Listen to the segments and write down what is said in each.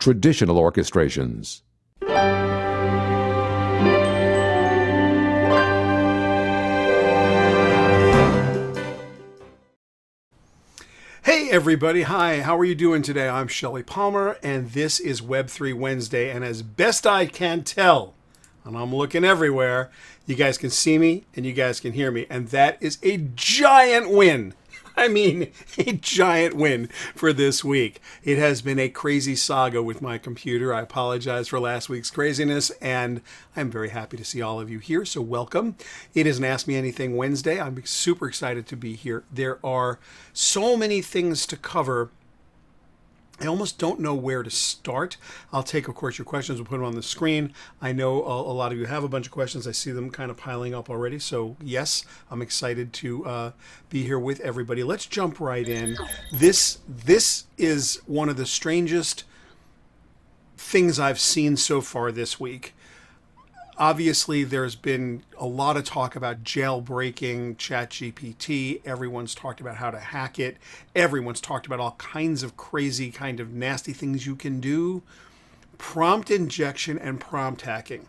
traditional orchestrations. Hey everybody, hi, how are you doing today? I'm Shelly Palmer, and this is Web3 Wednesday, and as best I can tell, and I'm looking everywhere, you guys can see me and you guys can hear me, and that is a giant win. I mean, a giant win for this week. It has been a crazy saga with my computer. I apologize for last week's craziness, and I'm very happy to see all of you here, so welcome. It is an Ask Me Anything Wednesday. I'm super excited to be here. There are so many things to cover. I almost don't know where to start. I'll take, of course, your questions. We'll put them on the screen. I know a lot of you have a bunch of questions. I see them kind of piling up already. So, yes, I'm excited to be here with everybody. Let's jump right in. This is one of the strangest things I've seen so far this week. Obviously, there's been a lot of talk about jailbreaking ChatGPT. Everyone's talked about how to hack it. Everyone's talked about all kinds of crazy, kind of nasty things you can do. Prompt injection and prompt hacking.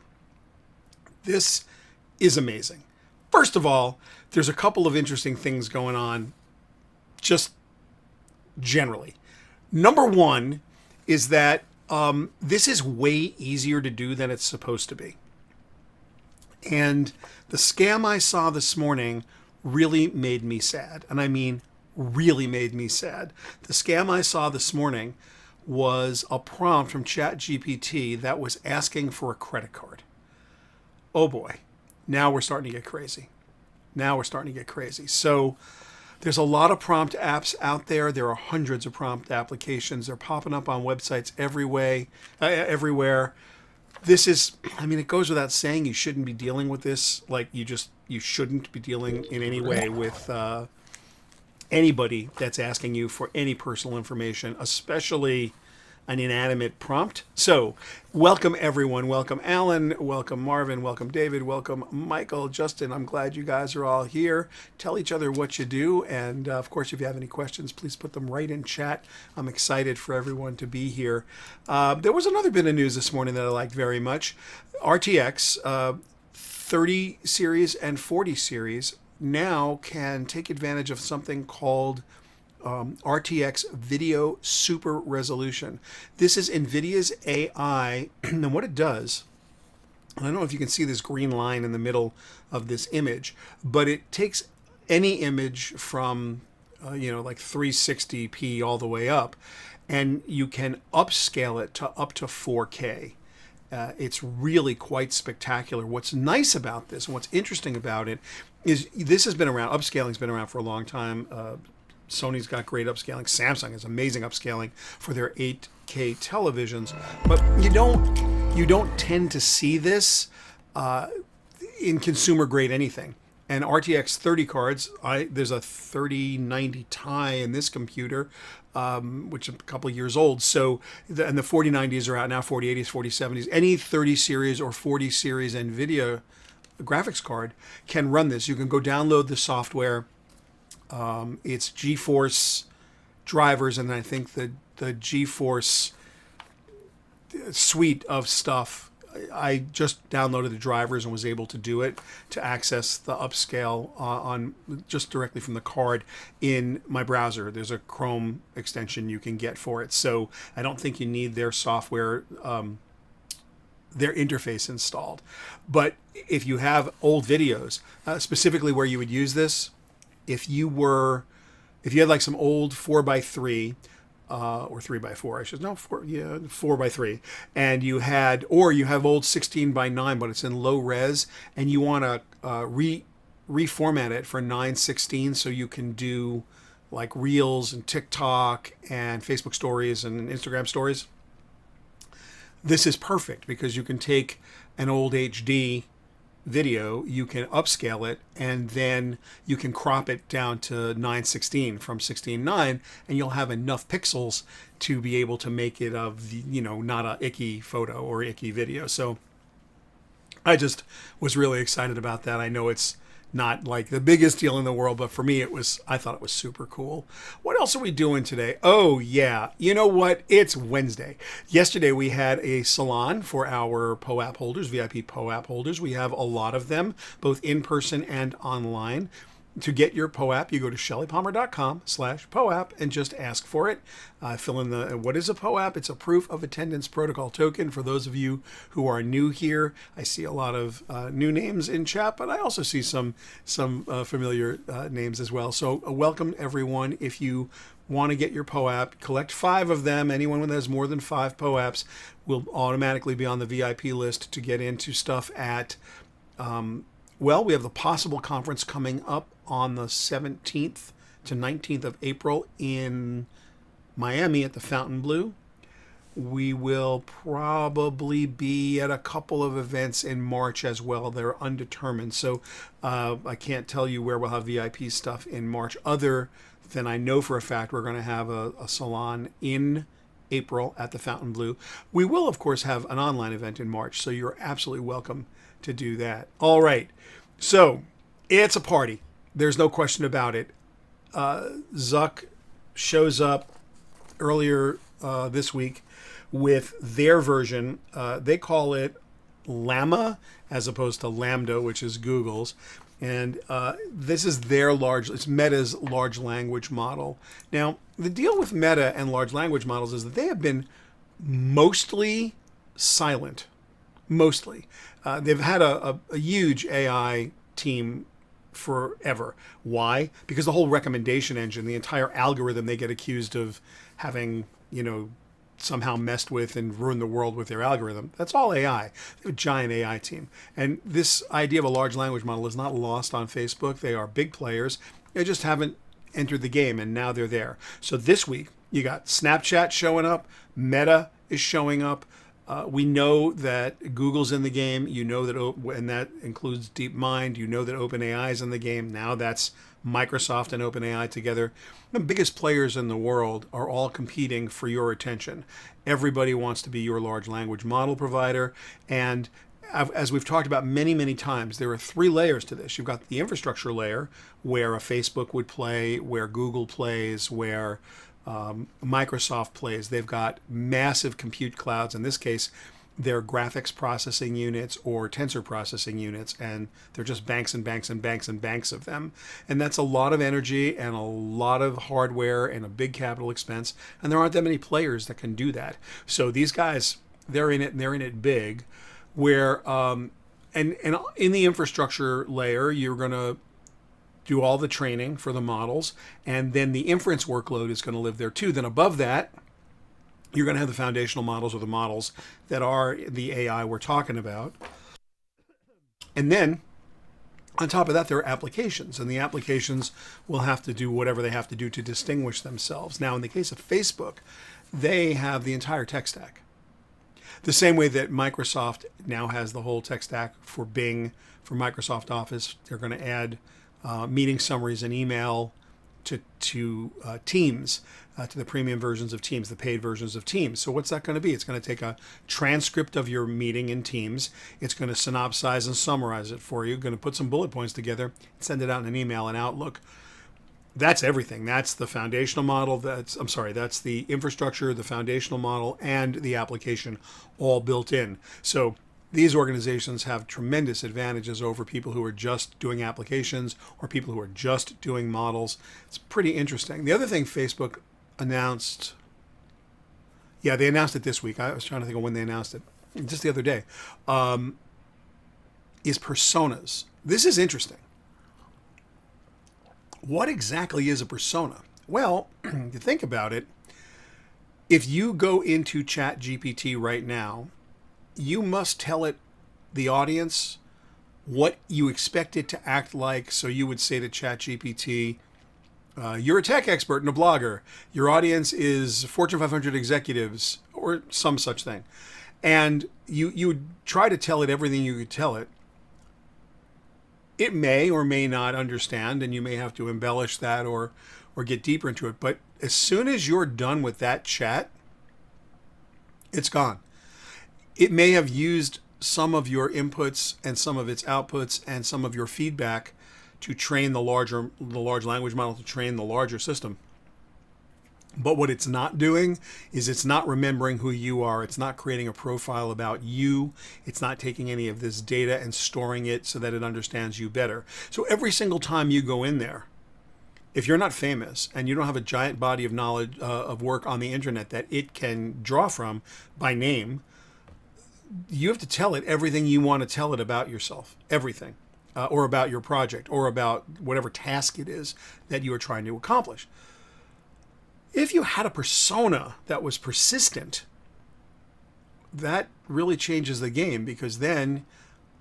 This is amazing. First of all, there's a couple of interesting things going on just generally. Number one is that this is way easier to do than it's supposed to be. And the scam I saw this morning really made me sad. And I mean, really made me sad. The scam I saw this morning was a prompt from ChatGPT that was asking for a credit card. Oh boy, now we're starting to get crazy. So there's a lot of prompt apps out there. There are hundreds of prompt applications. They're popping up on websites everywhere. This is, I mean, it goes without saying you shouldn't be dealing with this. Like, you shouldn't be dealing in any way with anybody that's asking you for any personal information, especially an inanimate prompt. So, welcome everyone. Welcome Alan. Welcome Marvin. Welcome David. Welcome Michael. Justin, I'm glad you guys are all here. Tell each other what you do. And of course, if you have any questions, please put them right in chat. I'm excited for everyone to be here. There was another bit of news this morning that I liked very much. RTX 30 series and 40 series now can take advantage of something called RTX Video Super Resolution. This is NVIDIA's AI, and what it does, I don't know if you can see this green line in the middle of this image, but it takes any image from, like 360p all the way up, and you can upscale it to up to 4K. It's really quite spectacular. What's nice about this, and what's interesting about it, is this has been around, upscaling's been around for a long time. Sony's got great upscaling. Samsung has amazing upscaling for their 8K televisions, but you don't tend to see this in consumer grade anything. And RTX 30 cards, there's a 3090 Ti in this computer, which is a couple of years old. So, and the 4090s are out now, 4080s, 4070s. Any 30 series or 40 series NVIDIA graphics card can run this. You can go download the software. It's GeForce drivers, and I think the GeForce suite of stuff. I just downloaded the drivers and was able to do it to access the upscale on just directly from the card in my browser. There's a Chrome extension you can get for it, so I don't think you need their software, their interface installed. But if you have old videos, specifically where you would use this, if you had like some old 4x3 or 3x4, I should know, 4x3, and you have old 16:9, but it's in low res, and you want to reformat it for 9:16 so you can do like Reels and TikTok and Facebook stories and Instagram stories. This is perfect because you can take an old HD video, you can upscale it, and then you can crop it down to 9:16 from 16:9, and you'll have enough pixels to be able to make it not a icky photo or icky video. So I just was really excited about that. I know it's not like the biggest deal in the world, but for me, I thought it was super cool. What else are we doing today? Oh, yeah. You know what? It's Wednesday. Yesterday, we had a salon for our POAP holders, VIP POAP holders. We have a lot of them, both in person and online. To get your POAP, you go to shellypalmer.com/POAP and just ask for it. Fill in what is a POAP? It's a proof of attendance protocol token. For those of you who are new here, I see a lot of new names in chat, but I also see some familiar names as well. So welcome everyone. If you want to get your POAP, collect 5 of them. Anyone that has more than 5 POAPs will automatically be on the VIP list to get into stuff at well, we have the Possible Conference coming up on the 17th to 19th of April in Miami at the Fontainebleau. We will probably be at a couple of events in March as well. They're undetermined. So I can't tell you where we'll have VIP stuff in March, other than I know for a fact we're going to have a salon in April at the Fontainebleau. We will, of course, have an online event in March, so you're absolutely welcome to do that. All right. So it's a party. There's no question about it. Zuck shows up earlier this week with their version. They call it Llama as opposed to Lambda, which is Google's. And this is it's Meta's large language model. Now, the deal with Meta and large language models is that they have been mostly silent. Mostly. They've had a huge AI team forever. Why? Because the whole recommendation engine, the entire algorithm they get accused of having, somehow messed with and ruined the world with their algorithm. That's all AI. They have a giant AI team. And this idea of a large language model is not lost on Facebook. They are big players. They just haven't entered the game, and now they're there. So this week, you got Snapchat showing up. Meta is showing up. We know that Google's in the game. You know that, and that includes DeepMind. You know that OpenAI is in the game. Now that's Microsoft and OpenAI together. The biggest players in the world are all competing for your attention. Everybody wants to be your large language model provider. And as we've talked about many, many times, there are 3 layers to this. You've got the infrastructure layer, where a Facebook would play, where Google plays, where Microsoft plays. They've got massive compute clouds. In this case, they're graphics processing units or tensor processing units, and they're just banks and banks and banks and banks of them. And that's a lot of energy and a lot of hardware and a big capital expense. And there aren't that many players that can do that. So these guys, they're in it, and they're in it big. Where and in the infrastructure layer, you're going to do all the training for the models, and then the inference workload is going to live there too. Then above that, you're going to have the foundational models, or the models that are the AI we're talking about. And then on top of that, there are applications, and the applications will have to do whatever they have to do to distinguish themselves. Now, in the case of Facebook, they have the entire tech stack. The same way that Microsoft now has the whole tech stack for Bing, for Microsoft Office. They're going to add meeting summaries and email to Teams, to the premium versions of Teams, the paid versions of Teams. So what's that going to be? It's going to take a transcript of your meeting in Teams. It's going to synopsize and summarize it for you. Going to put some bullet points together, send it out in an email in Outlook. That's everything. That's the foundational model. That's the infrastructure, the foundational model, and the application all built in. So these organizations have tremendous advantages over people who are just doing applications or people who are just doing models. It's pretty interesting. The other thing Facebook announced, they announced it this week. I was trying to think of when they announced it, just the other day, is personas. This is interesting. What exactly is a persona? Well, to think about it, if you go into ChatGPT right now, you must tell it, the audience, what you expect it to act like. So you would say to ChatGPT, you're a tech expert and a blogger. Your audience is Fortune 500 executives, or some such thing. And you would try to tell it everything you could tell it. It may or may not understand, and you may have to embellish that or get deeper into it. But as soon as you're done with that chat, it's gone. It may have used some of your inputs and some of its outputs and some of your feedback to train the large language model to train the larger system. But what it's not doing is it's not remembering who you are. It's not creating a profile about you. It's not taking any of this data and storing it so that it understands you better. So every single time you go in there, if you're not famous and you don't have a giant body of knowledge of work on the internet that it can draw from by name, you have to tell it everything you want to tell it about yourself, everything, or about your project, or about whatever task it is that you are trying to accomplish. If you had a persona that was persistent, that really changes the game, because then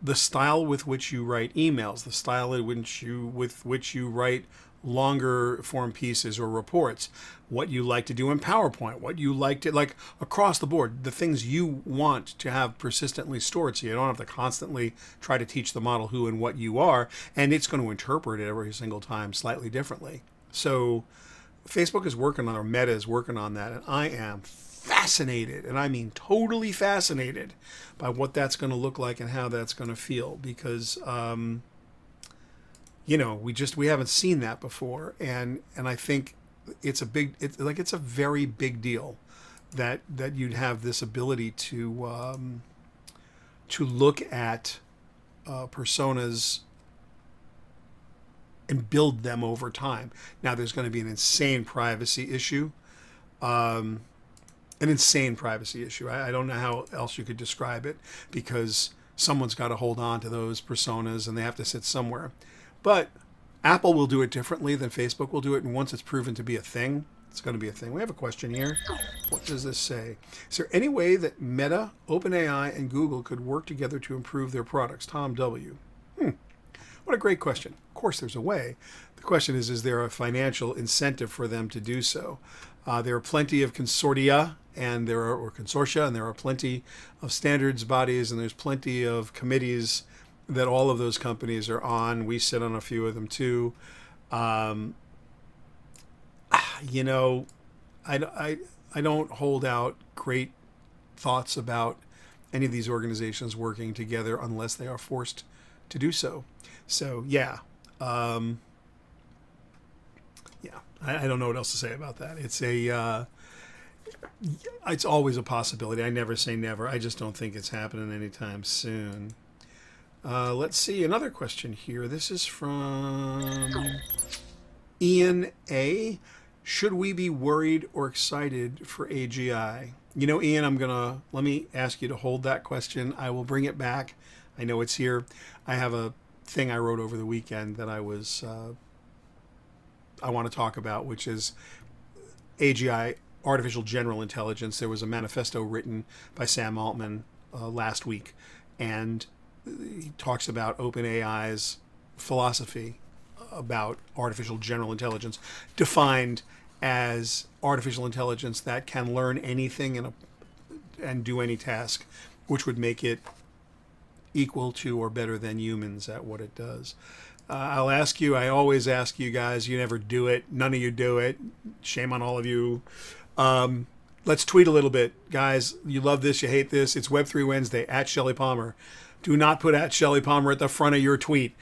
the style with which you write emails, the style with which you write longer form pieces or reports, what you like to do in PowerPoint, what you like to, like across the board, the things you want to have persistently stored so you don't have to constantly try to teach the model who and what you are, and it's going to interpret it every single time slightly differently. So Facebook is working on, or Meta is working on that, and I am fascinated, and I mean totally fascinated by what that's going to look like and how that's going to feel, because we haven't seen that before, and I think it's a very big deal that you'd have this ability to look at personas and build them over time. Now, there's going to be an insane privacy issue. I don't know how else you could describe it, because someone's got to hold on to those personas and they have to sit somewhere. But Apple will do it differently than Facebook will do it. And once it's proven to be a thing, it's going to be a thing. We have a question here. What does this say? Is there any way that Meta, OpenAI, and Google could work together to improve their products? Tom W. What a great question. Of course, there's a way. The question is there a financial incentive for them to do so? There are plenty of consortia, and there are plenty of standards bodies, and there's plenty of committees that all of those companies are on. We sit on a few of them too. I don't hold out great thoughts about any of these organizations working together unless they are forced to do so. So yeah, I don't know what else to say about that. It's always a possibility. I never say never. I just don't think it's happening anytime soon. Let's see, another question here. This is from Ian A. Should we be worried or excited for AGI? Ian, let me ask you to hold that question. I will bring it back. I know it's here. I have a thing I wrote over the weekend that I want to talk about, which is AGI, artificial general intelligence. There was a manifesto written by Sam Altman last week, and he talks about OpenAI's philosophy about artificial general intelligence, defined as artificial intelligence that can learn anything and do any task, which would make it equal to or better than humans at what it does. I'll ask you, I always ask you guys, you never do it. None of you do it. Shame on all of you. Let's tweet a little bit. Guys, you love this, you hate this. It's Web3 Wednesday, at Shelly Palmer. Do not put at Shelly Palmer at the front of your tweet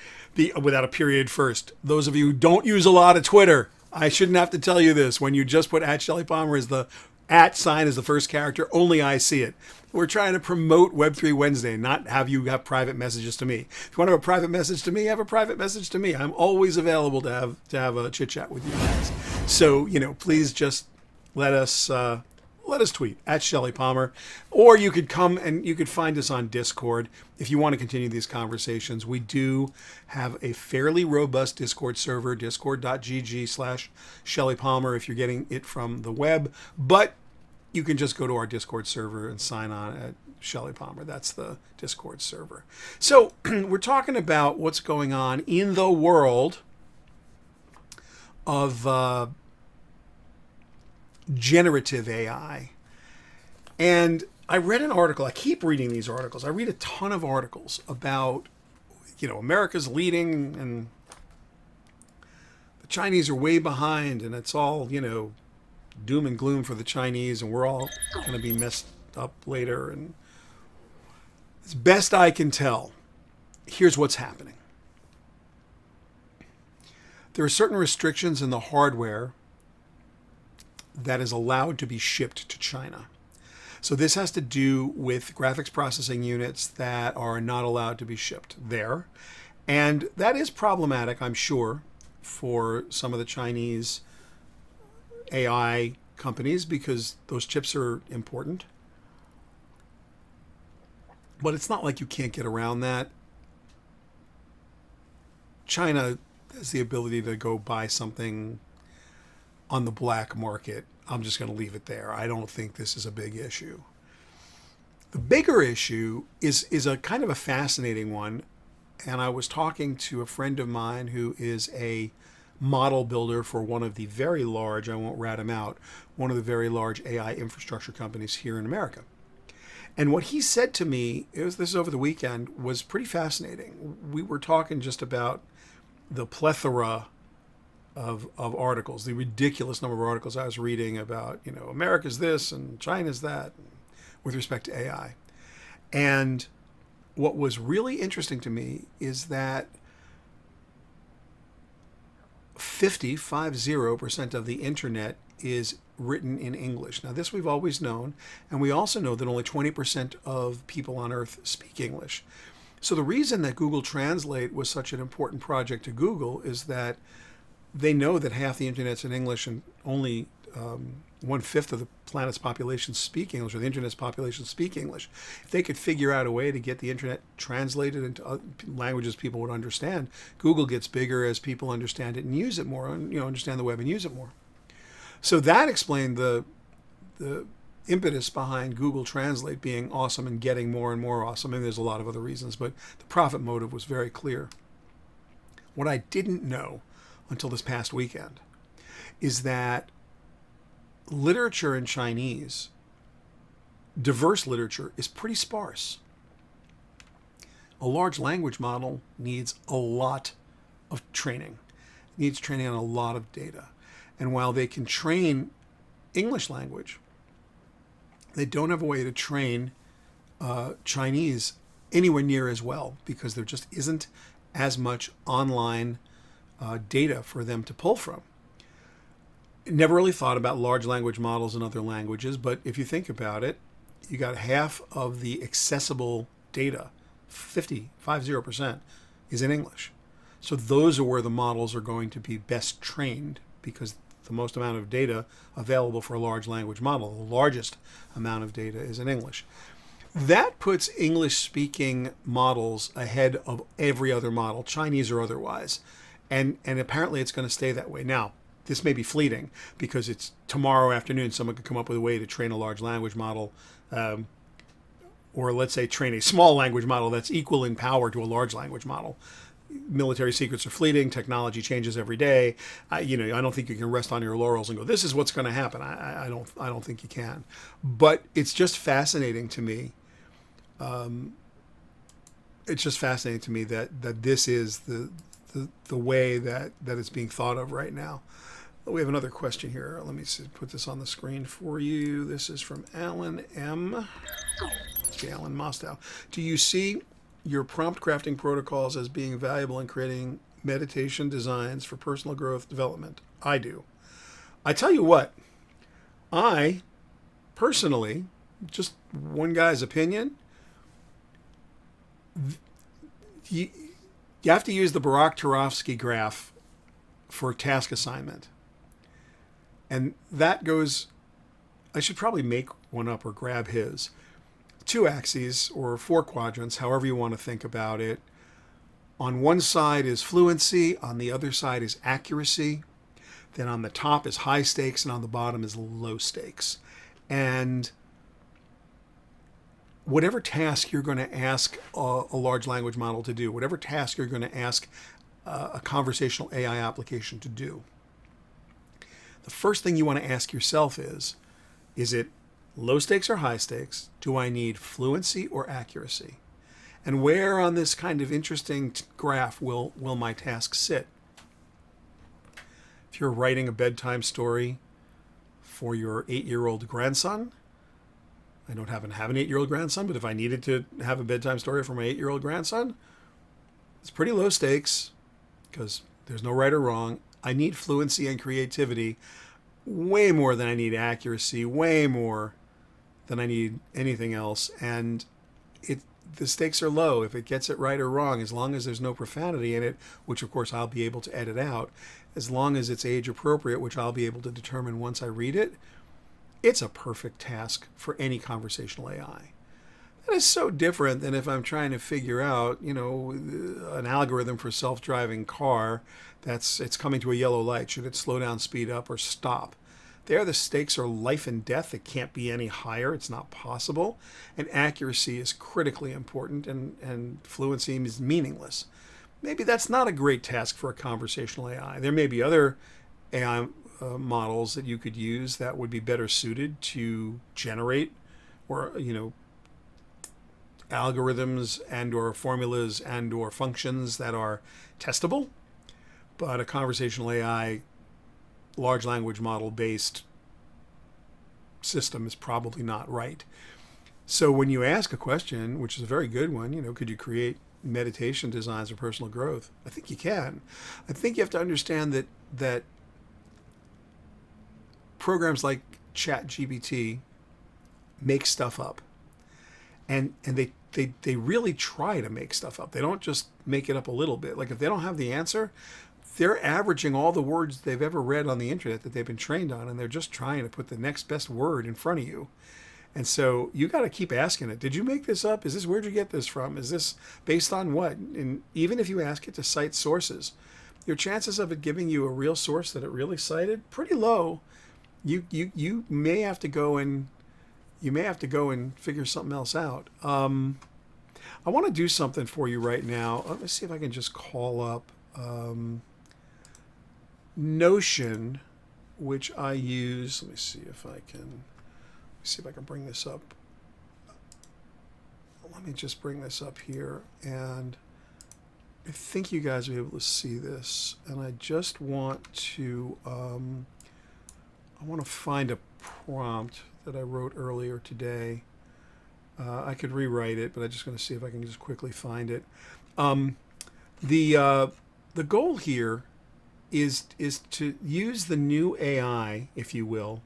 without a period first. Those of you who don't use a lot of Twitter, I shouldn't have to tell you this. When you just put at Shelly Palmer as the at sign as the first character, only I see it. We're trying to promote Web3 Wednesday, not have you have private messages to me. If you want to have a private message to me, have a private message to me. I'm always available to have a chit chat with you guys. So, please just let us tweet at Shelly Palmer, or you could come and you could find us on Discord if you want to continue these conversations. We do have a fairly robust Discord server, discord.gg/Shelly Palmer if you're getting it from the web, but you can just go to our Discord server and sign on at Shelly Palmer. That's the Discord server. So we're talking about what's going on in the world of generative AI. And I read an article. I keep reading these articles. I read a ton of articles about, America's leading and the Chinese are way behind, and it's all, doom and gloom for the Chinese, and we're all going to be messed up later. And as best I can tell, here's what's happening. There are certain restrictions in the hardware that is allowed to be shipped to China. So this has to do with graphics processing units that are not allowed to be shipped there. And that is problematic, I'm sure, for some of the Chinese AI companies because those chips are important. But it's not like you can't get around that. China has the ability to go buy something on the black market. I'm just going to leave it there. I don't think this is a big issue. The bigger issue is a kind of a fascinating one. And I was talking to a friend of mine who is a model builder for one of the very large, I won't rat him out, one of the very large AI infrastructure companies here in America. And what he said to me, this is over the weekend, was pretty fascinating. We were talking just about the plethora of articles, the ridiculous number of articles I was reading about, America's this and China's that with respect to AI. And what was really interesting to me is that 50% of the internet is written in English. Now, this we've always known, and we also know that only 20% of people on Earth speak English. So the reason that Google Translate was such an important project to Google is that they know that half the internet's in English and only 1/5 of the planet's population speak English, or the internet's population speak English. If they could figure out a way to get the internet translated into languages people would understand, Google gets bigger as people understand it and use it more, and understand the web and use it more. So that explained the impetus behind Google Translate being awesome and getting more and more awesome. And there's a lot of other reasons, but the profit motive was very clear. What I didn't know until this past weekend is that literature in Chinese, diverse literature, is pretty sparse. A large language model needs a lot of training. It needs training on a lot of data. And while they can train English language, they don't have a way to train Chinese anywhere near as well, because there just isn't as much online data for them to pull from. Never really thought about large language models in other languages, but if you think about it, you got half of the accessible data, 50% is in English. So those are where the models are going to be best trained, because the most amount of data available for a large language model, the largest amount of data, is in English. That puts English-speaking models ahead of every other model, Chinese or otherwise. And apparently it's going to stay that way. Now, this may be fleeting because it's tomorrow afternoon someone could come up with a way to train a large language model, or let's say train a small language model that's equal in power to a large language model. Military secrets are fleeting. Technology changes every day. I don't think you can rest on your laurels and go, this is what's going to happen. I don't think you can. But it's just fascinating to me. It's just fascinating to me that this is the way that it's being thought of right now. We have another question here. Let me put this on the screen for you. This is from Alan M. It's Alan Mostow. Do you see your prompt crafting protocols as being valuable in creating meditation designs for personal growth development? I do. I tell you what, I personally, just one guy's opinion, you have to use the Barak-Turovsky graph for task assignment. And that goes, I should probably make one up or grab his. 2 axes or 4 quadrants, however you want to think about it. On one side is fluency, on the other side is accuracy. Then on the top is high stakes, and on the bottom is low stakes. And whatever task you're going to ask a large language model to do, whatever task you're going to ask a conversational AI application to do, the first thing you want to ask yourself is it low stakes or high stakes? Do I need fluency or accuracy? And where on this kind of interesting graph will my task sit? If you're writing a bedtime story for your 8-year-old grandson, I don't happen to have an 8-year-old grandson, but if I needed to have a bedtime story for my 8-year-old grandson, it's pretty low stakes because There's no right or wrong. I need fluency and creativity way more than I need accuracy, way more than I need anything else. And the stakes are low if it gets it right or wrong, as long as there's no profanity in it, which of course I'll be able to edit out, as long as it's age appropriate, which I'll be able to determine once I read it. It's a perfect task for any conversational AI. That is so different than if I'm trying to figure out, an algorithm for self-driving car it's coming to a yellow light. Should it slow down, speed up, or stop? There, the stakes are life and death. It can't be any higher. It's not possible. And accuracy is critically important, and fluency is meaningless. Maybe that's not a great task for a conversational AI. There may be other AI models that you could use that would be better suited to generate or, algorithms and or formulas and or functions that are testable. But a conversational AI, large language model based system is probably not right. So when you ask a question, which is a very good one, could you create meditation designs for personal growth? I think you can. I think you have to understand that programs like ChatGPT make stuff up. And they really try to make stuff up. They don't just make it up a little bit. Like if they don't have the answer, they're averaging all the words they've ever read on the internet that they've been trained on, and they're just trying to put the next best word in front of you. And so you got to keep asking it. Did you make this up? Where'd you get this from? Is this based on what? And even if you ask it to cite sources, your chances of it giving you a real source that it really cited, pretty low. You may have to go and figure something else out. I want to do something for you right now. Let me see if I can just call up Notion, which I use. Let me see if I can bring this up. Let me just bring this up here, and I think you guys will be able to see this. And I just want to find a prompt that I wrote earlier today. I could rewrite it, but I'm just going to see if I can just quickly find it. The goal here is to use the new AI, if you will,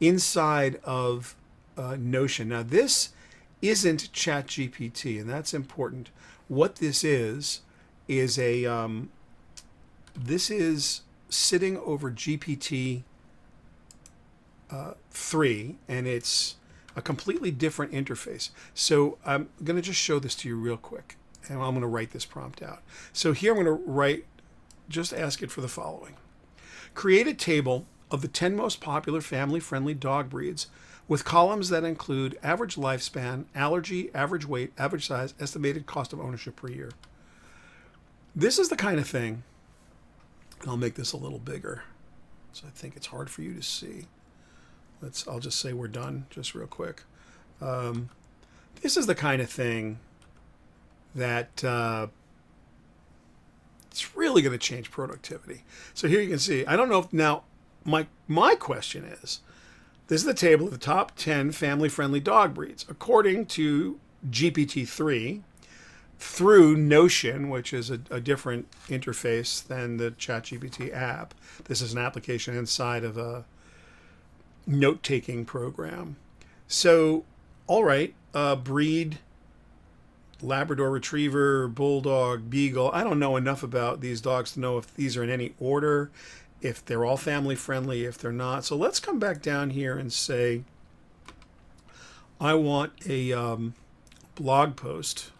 inside of Notion. Now, this isn't ChatGPT, and that's important. What this is this is sitting over GPT 3, and it's a completely different interface. So I'm going to just show this to you real quick, and I'm going to write this prompt out. So here I'm going to just ask it for the following. Create a table of the 10 most popular family-friendly dog breeds with columns that include average lifespan, allergy, average weight, average size, estimated cost of ownership per year. This is the kind of thing, and I'll make this a little bigger, so I think it's hard for you to see. I'll just say we're done, just real quick. This is the kind of thing that it's really going to change productivity. So here you can see, I don't know if now, my question is, this is the table of the top 10 family-friendly dog breeds, according to GPT-3, through Notion, which is a different interface than the ChatGPT app. This is an application inside of a note-taking program. So, all right, breed, Labrador Retriever, Bulldog, Beagle. I don't know enough about these dogs to know if these are in any order, if they're all family friendly, if they're not. So let's come back down here and say, I want a blog post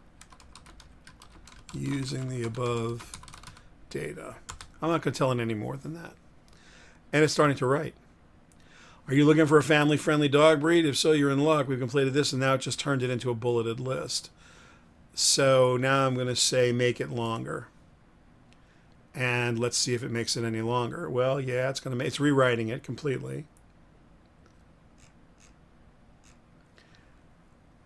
using the above data. I'm not going to tell it any more than that. And it's starting to write. Are you looking for a family-friendly dog breed? If so, you're in luck. We've completed this, and now it just turned it into a bulleted list. So now I'm going to say make it longer. And let's see if it makes it any longer. Well, yeah, it's rewriting it completely.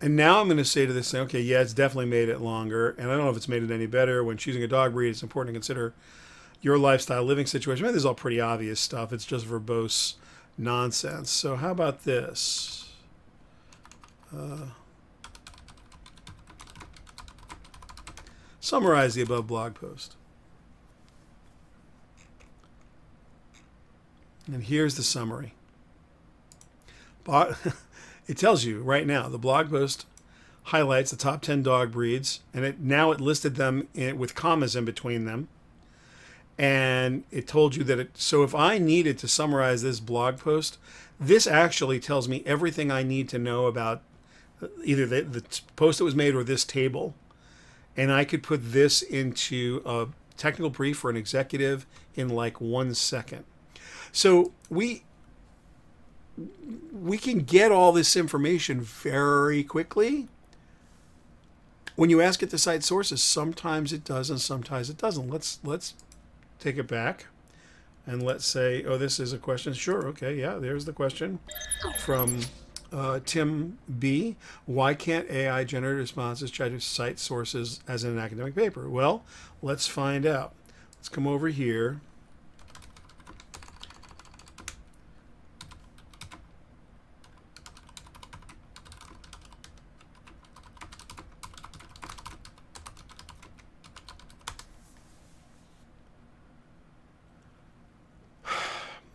And now I'm going to say to this thing, okay, yeah, it's definitely made it longer. And I don't know if it's made it any better. When choosing a dog breed, it's important to consider your lifestyle, living situation. Maybe this is all pretty obvious stuff. It's just verbose nonsense. So how about this? Summarize the above blog post. And here's the summary. It tells you right now, the blog post highlights the top 10 dog breeds, and it listed them with commas in between them. And it told you that so if I needed to summarize this blog post, this actually tells me everything I need to know about either the post that was made or this table. And I could put this into a technical brief for an executive in like 1 second. So we can get all this information very quickly. When you ask it to cite sources, sometimes it does and sometimes it doesn't. Let's take it back and let's say, oh, this is a question. Sure, okay, yeah, there's the question from Tim B. Why can't AI generated responses try to cite sources as in an academic paper? Well, let's find out. Let's come over here.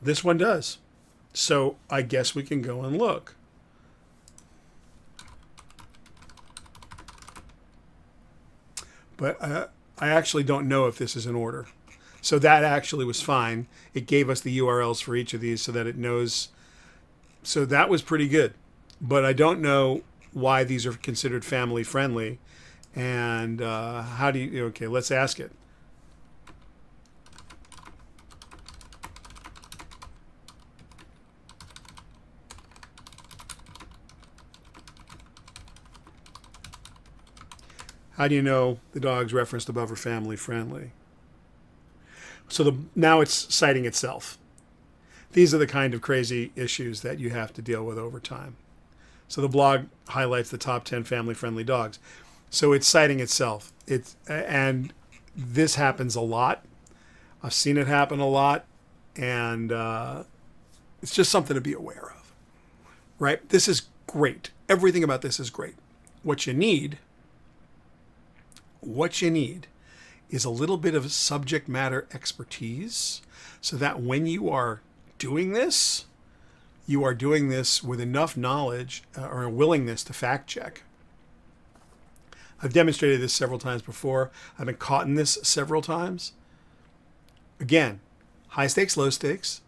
This one does. So I guess we can go and look. But I actually don't know if this is in order. So that actually was fine. It gave us the URLs for each of these so that it knows. So that was pretty good. But I don't know why these are considered family friendly. And how do you, okay, let's ask it. How do you know the dogs referenced above are family friendly? So now it's citing itself. These are the kind of crazy issues that you have to deal with over time. So the blog highlights the top 10 family friendly dogs. So it's citing itself. And this happens a lot. I've seen it happen a lot. And it's just something to be aware of. Right? This is great. Everything about this is great. What you need is a little bit of subject matter expertise so that when you are doing this, you are doing this with enough knowledge or a willingness to fact check. I've demonstrated this several times before. I've been caught in this several times. Again, high stakes, low stakes,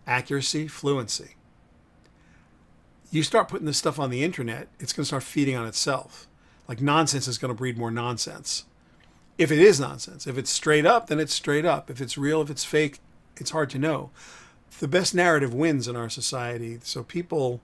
accuracy, fluency. You start putting this stuff on the internet, it's going to start feeding on itself. Like nonsense is going to breed more nonsense. If it is nonsense. If it's straight up, then it's straight up. If it's real, if it's fake, it's hard to know. The best narrative wins in our society. So people,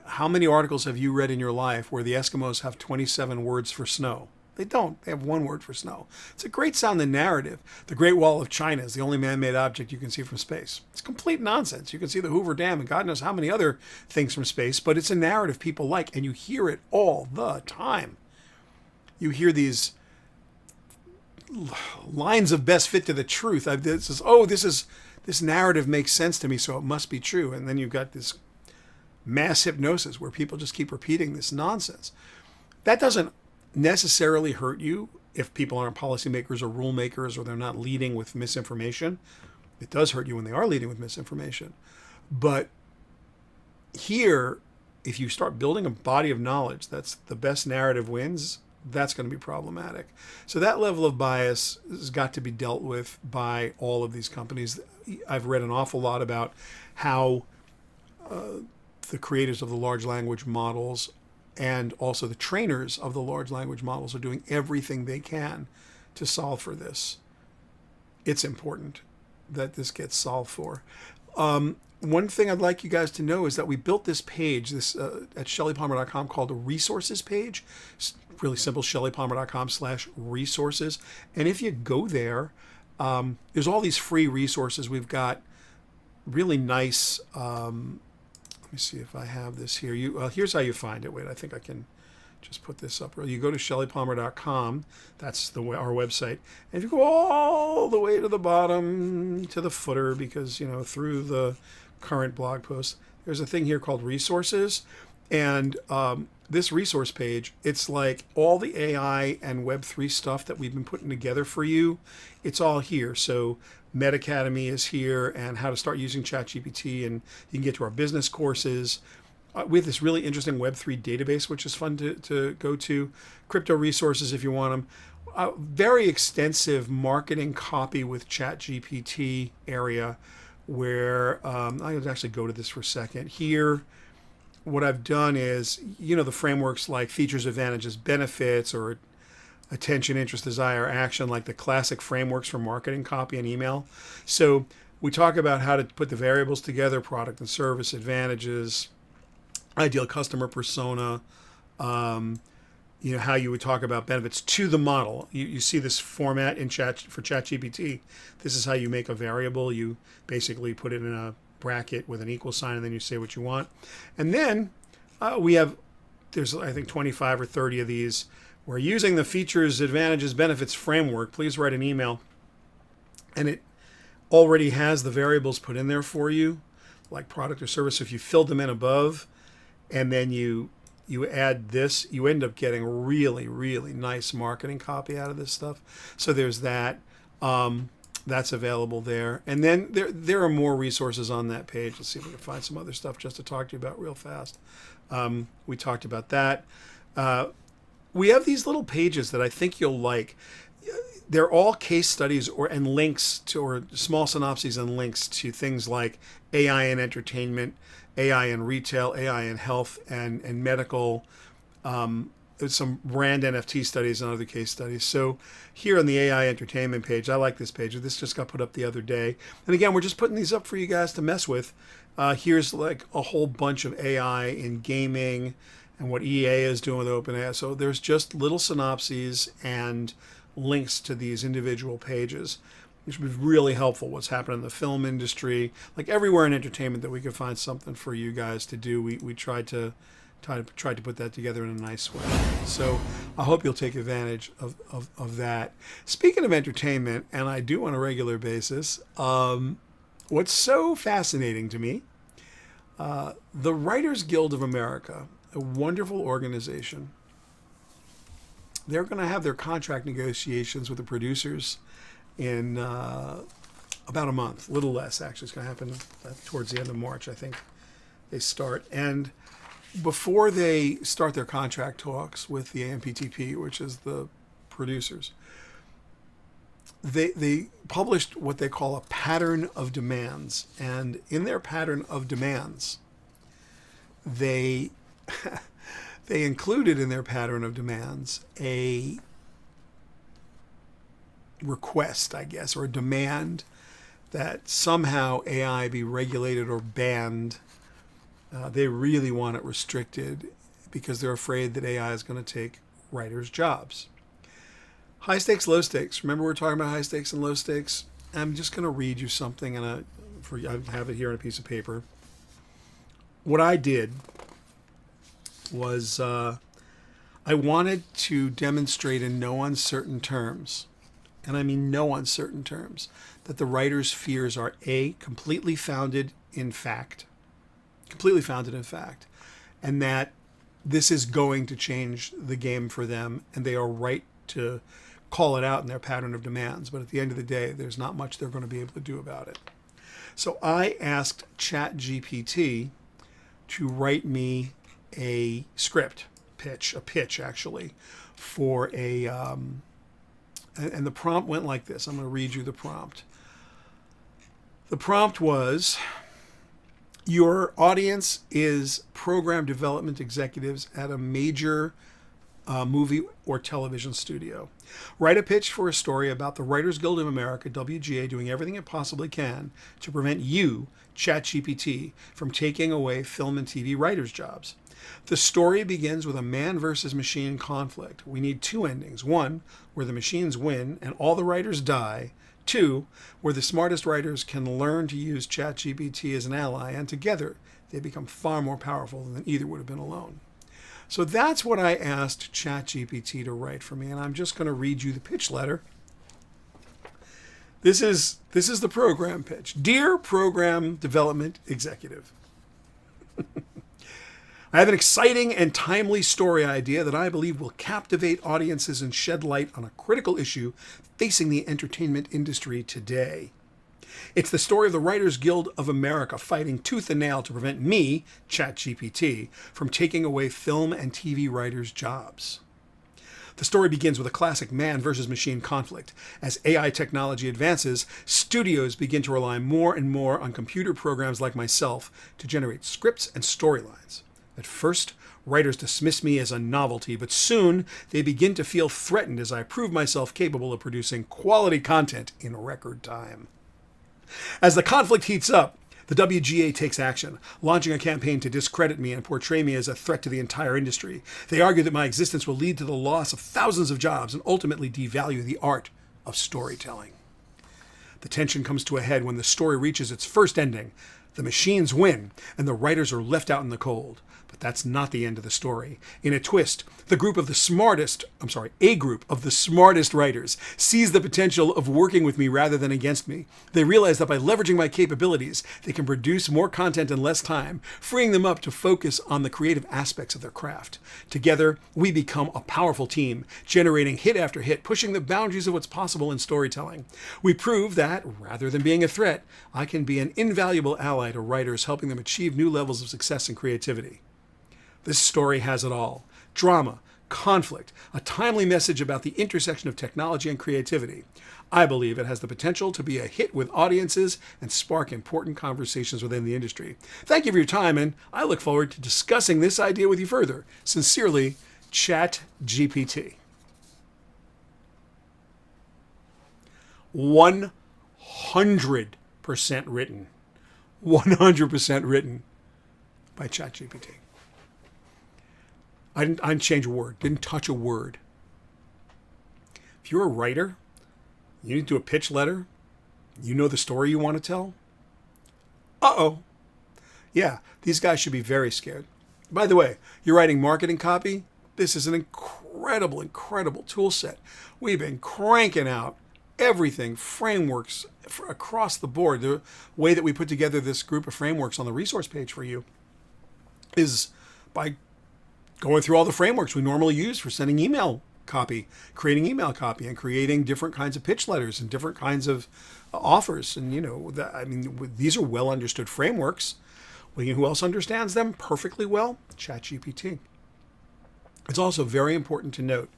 how many articles have you read in your life where the Eskimos have 27 words for snow? They don't. They have 1 word for snow. It's a great sounding narrative. The Great Wall of China is the only man-made object you can see from space. It's complete nonsense. You can see the Hoover Dam and God knows how many other things from space, but it's a narrative people like, and you hear it all the time. You hear these lines of best fit to the truth. This narrative makes sense to me, so it must be true. And then you've got this mass hypnosis where people just keep repeating this nonsense. That doesn't necessarily hurt you if people aren't policymakers or rule makers or they're not leading with misinformation. It does hurt you when they are leading with misinformation. But here, if you start building a body of knowledge that's the best narrative wins, that's going to be problematic. So that level of bias has got to be dealt with by all of these companies. I've read an awful lot about how the creators of the large language models and also the trainers of the large language models are doing everything they can to solve for this. It's important that this gets solved for. One thing I'd like you guys to know is that we built this page at shellypalmer.com called a resources page. It's really simple, shellypalmer.com/resources. And if you go there, there's all these free resources. We've got really nice... let me see if I have this here. Here's how you find it. Wait, I think I can just put this up. You go to shellypalmer.com. That's our website. And if you go all the way to the bottom, to the footer, because, through the current blog post, there's a thing here called resources. And this resource page, it's like all the AI and Web3 stuff that we've been putting together for you. It's all here. So Meta Academy is here, and how to start using ChatGPT, and you can get to our business courses. We have this really interesting Web3 database, which is fun to go to. Crypto resources if you want them. Very extensive marketing copy with ChatGPT area where I'll actually go to this for a second. Here, what I've done is, the frameworks like features, advantages, benefits, or attention, interest, desire, action, like the classic frameworks for marketing copy and email. So we talk about how to put the variables together, product and service, advantages, ideal customer persona, how you would talk about benefits to the model. You see this format in for ChatGPT. This is how you make a variable. You basically put it in a bracket with an equal sign, and then you say what you want. And then there's I think 25 or 30 of these. We're using the features, advantages, benefits framework. Please write an email. And it already has the variables put in there for you, like product or service. If you filled them in above, and then you add this, you end up getting really, really nice marketing copy out of this stuff. So there's that. That's available there. And then there are more resources on that page. Let's see if we can find some other stuff just to talk to you about real fast. We talked about that. We have these little pages that I think you'll like. They're all case studies and links to, or small synopses and links to things like AI in entertainment, AI in retail, AI in health and medical, some brand NFT studies and other case studies. So here on the AI entertainment page, I like this page. This just got put up the other day. And again, we're just putting these up for you guys to mess with. Here's like a whole bunch of AI in gaming and what EA is doing with OpenAI. So there's just little synopses and links to these individual pages, which would be really helpful. What's happening in the film industry, like everywhere in entertainment that we could find something for you guys to do. We tried to put that together in a nice way. So I hope you'll take advantage of that. Speaking of entertainment, and I do on a regular basis, what's so fascinating to me, the Writers Guild of America, a wonderful organization, they're going to have their contract negotiations with the producers in about a month, a little less actually. It's going to happen towards the end of March, I think they start. And before they start their contract talks with the AMPTP, which is the producers, they published what they call a pattern of demands. And in their pattern of demands, they included in their pattern of demands a request, I guess, or a demand that somehow AI be regulated or banned. They really want it restricted because they're afraid that AI is going to take writers' jobs. High stakes, low stakes. Remember we're talking about high stakes and low stakes? I'm just going to read you something, and I have it here on a piece of paper. What I did was I wanted to demonstrate in no uncertain terms, and I mean no uncertain terms, that the writer's fears are A, completely founded in fact, and that this is going to change the game for them, and they are right to call it out in their pattern of demands. But at the end of the day, there's not much they're going to be able to do about it. So I asked ChatGPT to write me a script, a pitch actually, for a, and the prompt went like this. I'm going to read you the prompt. The prompt was, your audience is program development executives at a major movie or television studio. Write a pitch for a story about the Writers Guild of America, WGA, doing everything it possibly can to prevent you, ChatGPT, from taking away film and TV writers' jobs. The story begins with a man versus machine conflict. We need two endings. One, where the machines win and all the writers die. Two, where the smartest writers can learn to use ChatGPT as an ally, and together they become far more powerful than either would have been alone. So that's what I asked ChatGPT to write for me, and I'm just going to read you the pitch letter. This is the program pitch. Dear Program Development Executive, I have an exciting and timely story idea that I believe will captivate audiences and shed light on a critical issue facing the entertainment industry today. It's the story of the Writers Guild of America fighting tooth and nail to prevent me, ChatGPT, from taking away film and TV writers' jobs. The story begins with a classic man versus machine conflict. As AI technology advances, studios begin to rely more and more on computer programs like myself to generate scripts and storylines. At first, writers dismiss me as a novelty, but soon they begin to feel threatened as I prove myself capable of producing quality content in record time. As the conflict heats up, the WGA takes action, launching a campaign to discredit me and portray me as a threat to the entire industry. They argue that my existence will lead to the loss of thousands of jobs and ultimately devalue the art of storytelling. The tension comes to a head when the story reaches its first ending. The machines win, and the writers are left out in the cold. But that's not the end of the story. In a twist, a group of the smartest writers sees the potential of working with me rather than against me. They realize that by leveraging my capabilities, they can produce more content in less time, freeing them up to focus on the creative aspects of their craft. Together, we become a powerful team, generating hit after hit, pushing the boundaries of what's possible in storytelling. We prove that, rather than being a threat, I can be an invaluable ally to writers, helping them achieve new levels of success and creativity. This story has it all. Drama, conflict, a timely message about the intersection of technology and creativity. I believe it has the potential to be a hit with audiences and spark important conversations within the industry. Thank you for your time, and I look forward to discussing this idea with you further. Sincerely, ChatGPT. 100% written. 100% written by ChatGPT. I didn't change a word, didn't touch a word. If you're a writer, you need to do a pitch letter, you know the story you want to tell. Yeah, these guys should be very scared. By the way, you're writing marketing copy? This is an incredible tool set. We've been cranking out everything, frameworks across the board. The way that we put together this group of frameworks on the resource page for you is by going through all the frameworks we normally use for sending email copy, creating email copy, and creating different kinds of pitch letters and different kinds of offers. And, these are well understood frameworks. Well, who else understands them perfectly well? ChatGPT. It's also very important to note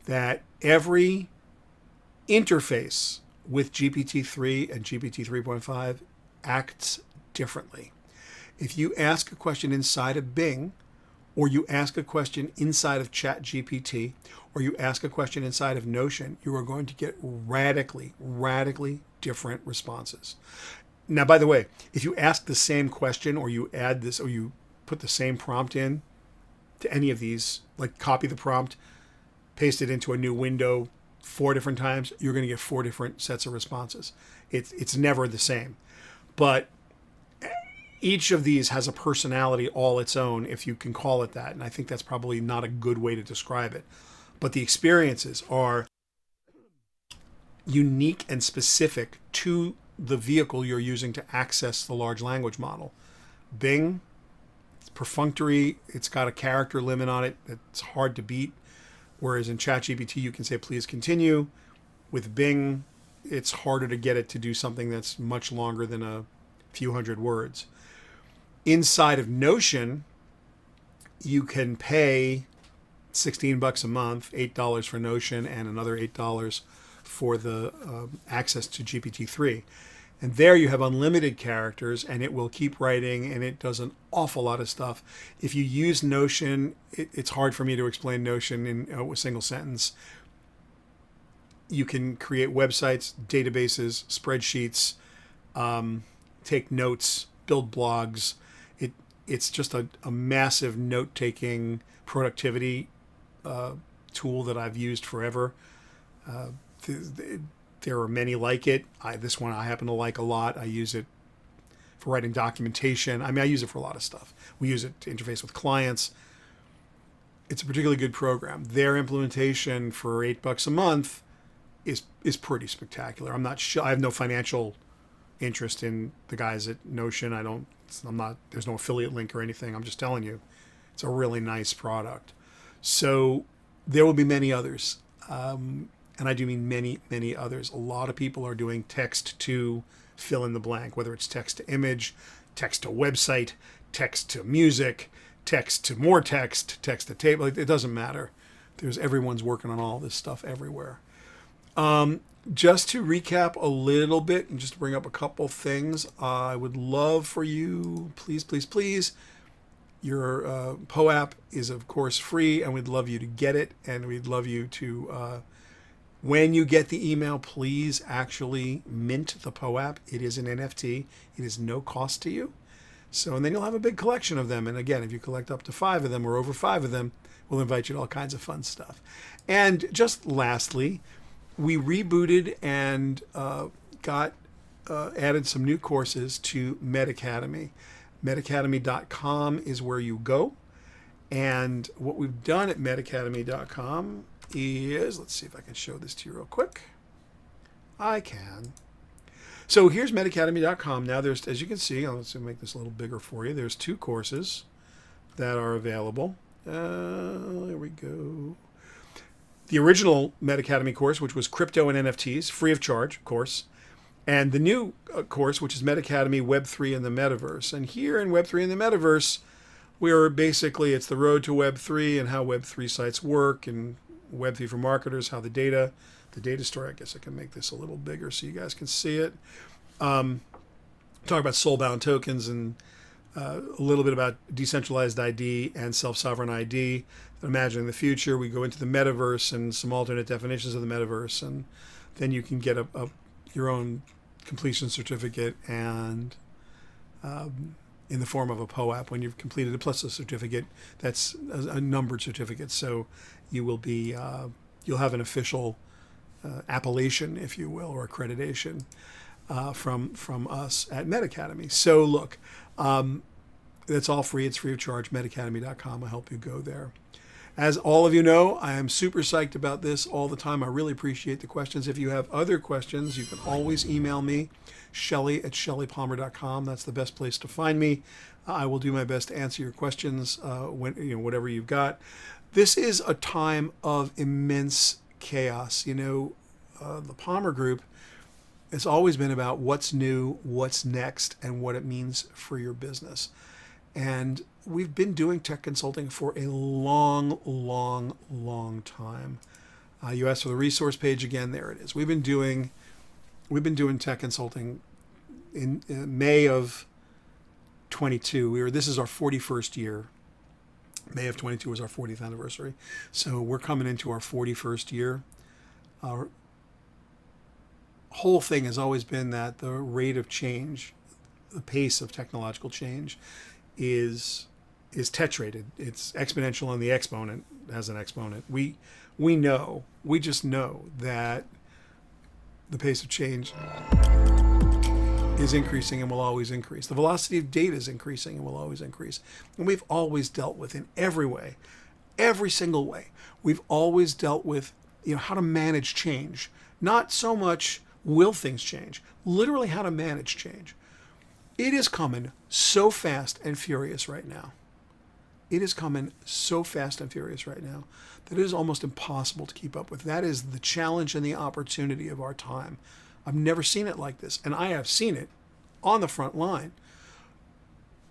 that every interface with GPT-3 and GPT 3.5 acts differently. If you ask a question inside of Bing, or you ask a question inside of ChatGPT, or you ask a question inside of Notion, you are going to get radically different responses. Now, by the way, if you ask the same question, or you add this, or you put the same prompt in to any of these, like copy the prompt, paste it into a new window 4 different times, you're going to get 4 different sets of responses. It's never the same. But each of these has a personality all its own, if you can call it that. And I think that's probably not a good way to describe it. But the experiences are unique and specific to the vehicle you're using to access the large language model. Bing, it's perfunctory. It's got a character limit on it that's hard to beat. Whereas in ChatGPT, you can say, please continue. With Bing, it's harder to get it to do something that's much longer than a few hundred words. Inside of Notion, you can pay $16 a month, $8 for Notion, and another $8 for the access to GPT-3. And there you have unlimited characters, and it will keep writing, and it does an awful lot of stuff. If you use Notion, it's hard for me to explain Notion in a single sentence. You can create websites, databases, spreadsheets, take notes, build blogs. It's just a massive note-taking productivity tool that I've used forever. There are many like it. This one I happen to like a lot. I use it for writing documentation. I use it for a lot of stuff. We use it to interface with clients. It's a particularly good program. Their implementation for $8 a month is pretty spectacular. I'm not sure. I have no financial interest in the guys at Notion. There's no affiliate link or anything. I'm just telling you, It's a really nice product. So there will be many others. And I do mean many, many others. A lot of people are doing text to fill in the blank, whether it's text to image, text to website, text to music, text to more text, text to table. It doesn't matter. Everyone's working on all this stuff everywhere. Just to recap a little bit and just to bring up a couple things, I would love for you, please, please, please, your POAP is, of course, free, and we'd love you to get it, and we'd love you to, when you get the email, please actually mint the POAP. It is an NFT. It is no cost to you. So, and then you'll have a big collection of them. And again, if you collect up to 5 of them or over 5 of them, we'll invite you to all kinds of fun stuff. And just lastly, we rebooted and added some new courses to MedAcademy. MedAcademy.com is where you go. And what we've done at MedAcademy.com is, let's see if I can show this to you real quick. I can. So here's MedAcademy.com. Now there's, as you can see, let's make this a little bigger for you. There's 2 courses that are available. There we go. The original MedAcademy course, which was crypto and NFTs, free of charge, of course. And the new course, which is MedAcademy Web3 and the Metaverse. And here in Web3 and the Metaverse, it's the road to Web3 and how Web3 sites work, and Web3 for marketers, how the data story. I guess I can make this a little bigger so you guys can see it. Talk about soulbound tokens and a little bit about decentralized ID and self-sovereign ID. Imagining the future, we go into the metaverse and some alternate definitions of the metaverse, and then you can get your own completion certificate and in the form of a POAP when you've completed it, plus a certificate that's a numbered certificate. So you will be you'll have an official appellation, if you will, or accreditation from us at MedAcademy. So look, that's all free. It's free of charge. MedAcademy.com. I'll help you go there. As all of you know, I am super psyched about this all the time. I really appreciate the questions. If you have other questions, you can always email me, Shelly at ShellyPalmer.com. That's the best place to find me. I will do my best to answer your questions, whatever you've got. This is a time of immense chaos. The Palmer Group has always been about what's new, what's next, and what it means for your business. And we've been doing tech consulting for a long, long, long time. You asked for the resource page again. There it is. We've been doing tech consulting in May of 22. This is our 41st year. May of 22 was our 40th anniversary. So we're coming into our 41st year. Our whole thing has always been that the rate of change, the pace of technological change is tetrated. It's exponential, and the exponent has an exponent. We just know that the pace of change is increasing and will always increase. The velocity of data is increasing and will always increase. And we've always dealt with, in every way, every single way, we've always dealt with how to manage change. Not so much will things change, literally how to manage change. It is coming so fast and furious right now. It is coming so fast and furious right now that it is almost impossible to keep up with. That is the challenge and the opportunity of our time. I've never seen it like this, and I have seen it on the front line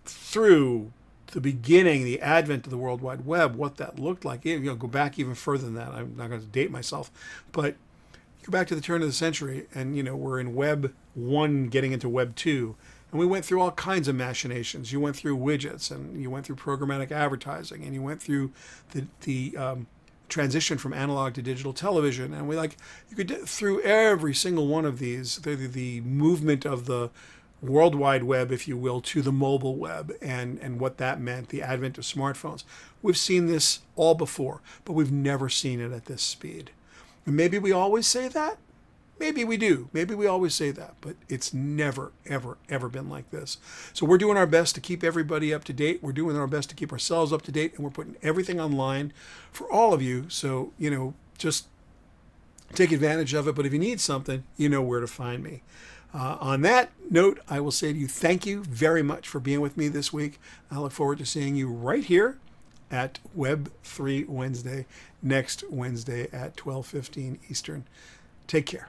through the beginning, the advent of the World Wide Web, what that looked like. Go back even further than that. I'm not going to date myself, but go back to the turn of the century, and we're in Web 1 getting into Web 2. And we went through all kinds of machinations. You went through widgets, and you went through programmatic advertising, and you went through the transition from analog to digital television. And you could through every single one of these, the movement of the World Wide Web, if you will, to the mobile web, and what that meant, the advent of smartphones. We've seen this all before, but we've never seen it at this speed. And maybe we always say that. Maybe we do. Maybe we always say that, but it's never, ever, ever been like this. So we're doing our best to keep everybody up to date. We're doing our best to keep ourselves up to date, and we're putting everything online for all of you. So, just take advantage of it. But if you need something, you know where to find me. On that note, I will say to you, thank you very much for being with me this week. I look forward to seeing you right here at Web3 Wednesday next Wednesday at 12:15 Eastern. Take care.